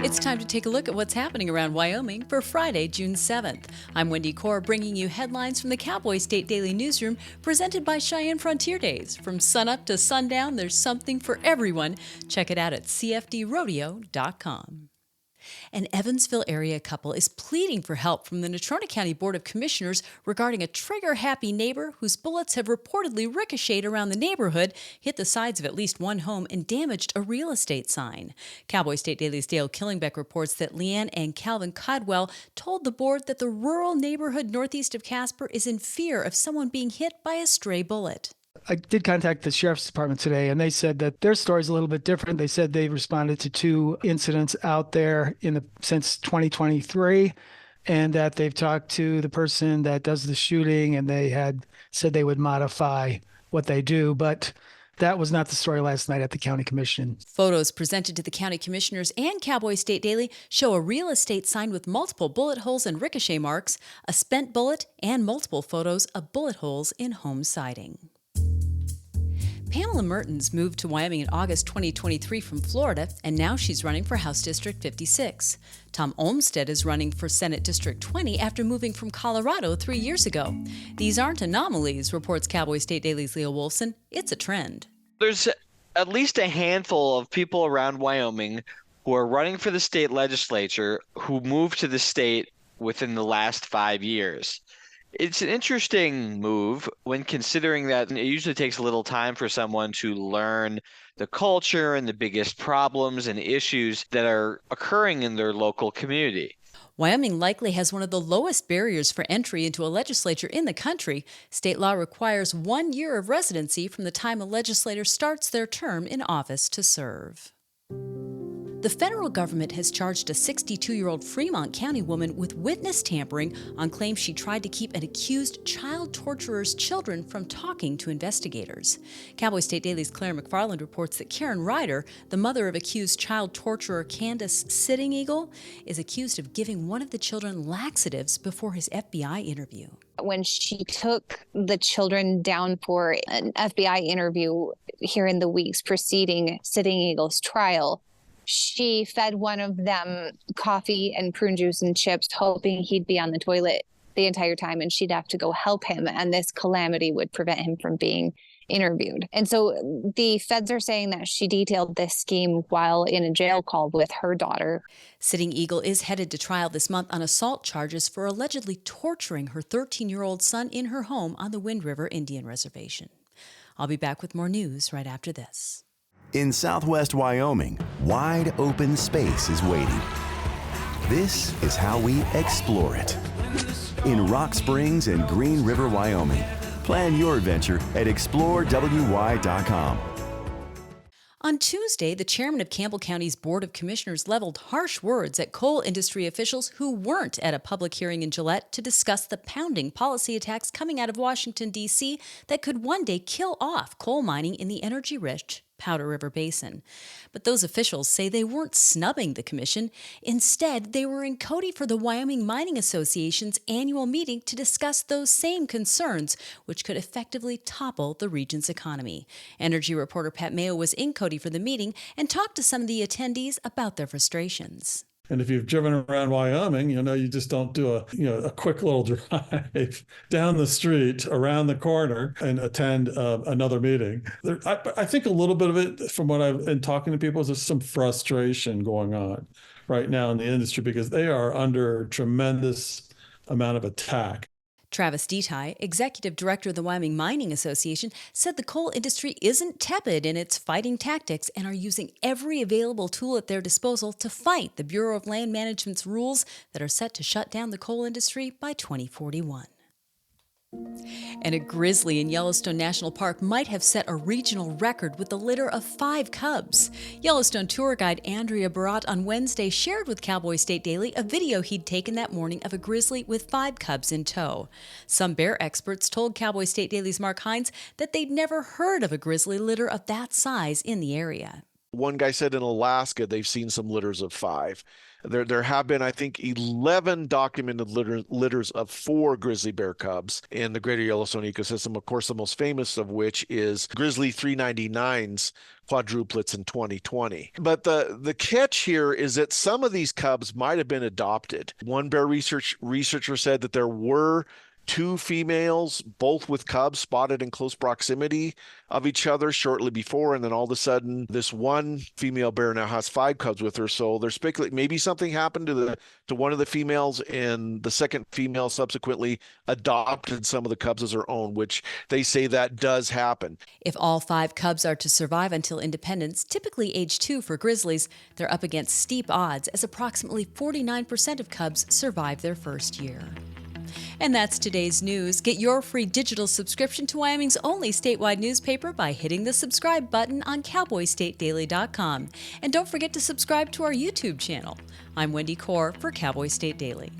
It's time to take a look at what's happening around Wyoming for Friday, June 7th. I'm Wendy Corr, bringing you headlines from the Cowboy State Daily newsroom, presented by Cheyenne Frontier Days. From sunup to sundown, there's something for everyone. Check it out at cfdrodeo.com. An Evansville area couple is pleading for help from the Natrona County Board of Commissioners regarding a trigger-happy neighbor whose bullets have reportedly ricocheted around the neighborhood, hit the sides of at least one home, and damaged a real estate sign. Cowboy State Daily's Dale Killingbeck reports that Leanne and Calvin Codwell told the board that the rural neighborhood northeast of Casper is in fear of someone being hit by a stray bullet. I did contact the sheriff's department today, and they said that their story is a little bit different. They said they responded to 2 incidents out there since 2023, and that they've talked to the person that does the shooting, and they had said they would modify what they do. But that was not the story last night at the county commission. Photos presented to the county commissioners and Cowboy State Daily show a real estate sign with multiple bullet holes and ricochet marks, a spent bullet, and multiple photos of bullet holes in home siding. Pamela Mertens moved to Wyoming in August 2023 from Florida, and now she's running for House District 56. Tom Olmsted is running for Senate District 20 after moving from Colorado 3 years ago. These aren't anomalies, reports Cowboy State Daily's Leo Wolfson. It's a trend. There's at least a handful of people around Wyoming who are running for the state legislature who moved to the state within the last 5 years. It's an interesting move when considering that it usually takes a little time for someone to learn the culture and the biggest problems and issues that are occurring in their local community. Wyoming likely has one of the lowest barriers for entry into a legislature in the country. State law requires 1 year of residency from the time a legislator starts their term in office to serve. The federal government has charged a 62-year-old Fremont County woman with witness tampering on claims she tried to keep an accused child torturer's children from talking to investigators. Cowboy State Daily's Claire McFarland reports that Karen Ryder, the mother of accused child torturer Candace Sitting Eagle, is accused of giving one of the children laxatives before his FBI interview. When she took the children down for an FBI interview here in the weeks preceding Sitting Eagle's trial, she fed one of them coffee and prune juice and chips, hoping he'd be on the toilet the entire time and she'd have to go help him, and this calamity would prevent him from being interviewed. And so the feds are saying that she detailed this scheme while in a jail call with her daughter. Sitting Eagle is headed to trial this month on assault charges for allegedly torturing her 13-year-old son in her home on the Wind River Indian Reservation. I'll be back with more news right after this. In southwest Wyoming, wide open space is waiting. This is how we explore it. In Rock Springs and Green River, Wyoming. Plan your adventure at explorewy.com. On Tuesday, the chairman of Campbell County's Board of Commissioners leveled harsh words at coal industry officials who weren't at a public hearing in Gillette to discuss the pounding policy attacks coming out of Washington, D.C. that could one day kill off coal mining in the energy-rich Powder River Basin. But those officials say they weren't snubbing the commission. Instead, they were in Cody for the Wyoming Mining Association's annual meeting to discuss those same concerns, which could effectively topple the region's economy. Energy reporter Pat Mayo was in Cody for the meeting and talked to some of the attendees about their frustrations. And if you've driven around Wyoming, you just don't do a quick little drive down the street, around the corner, and attend another meeting. I think a little bit of it, from what I've been talking to people, is there's some frustration going on right now in the industry because they are under tremendous amount of attack. Travis Detai, executive director of the Wyoming Mining Association, said the coal industry isn't tepid in its fighting tactics and are using every available tool at their disposal to fight the Bureau of Land Management's rules that are set to shut down the coal industry by 2041. And a grizzly in Yellowstone National Park might have set a regional record with a litter of 5 cubs. Yellowstone tour guide Andrea Barat on Wednesday shared with Cowboy State Daily a video he'd taken that morning of a grizzly with 5 cubs in tow. Some bear experts told Cowboy State Daily's Mark Hines that they'd never heard of a grizzly litter of that size in the area. One guy said in Alaska they've seen some litters of 5. There have been, I think, 11 documented litters of 4 grizzly bear cubs in the greater Yellowstone ecosystem. Of course, the most famous of which is grizzly 399's quadruplets in 2020. But the catch here is that some of these cubs might have been adopted. One bear researcher said that there were 2 females, both with cubs, spotted in close proximity of each other shortly before, and then all of a sudden, this one female bear now has 5 cubs with her. So they're speculating maybe something happened to one of the females, and the second female subsequently adopted some of the cubs as her own, which they say that does happen. If all 5 cubs are to survive until independence, typically age 2 for grizzlies, they're up against steep odds, as approximately 49% of cubs survive their first year. And that's today's news. Get your free digital subscription to Wyoming's only statewide newspaper by hitting the subscribe button on cowboystatedaily.com. And don't forget to subscribe to our YouTube channel. I'm Wendy Corr for Cowboy State Daily.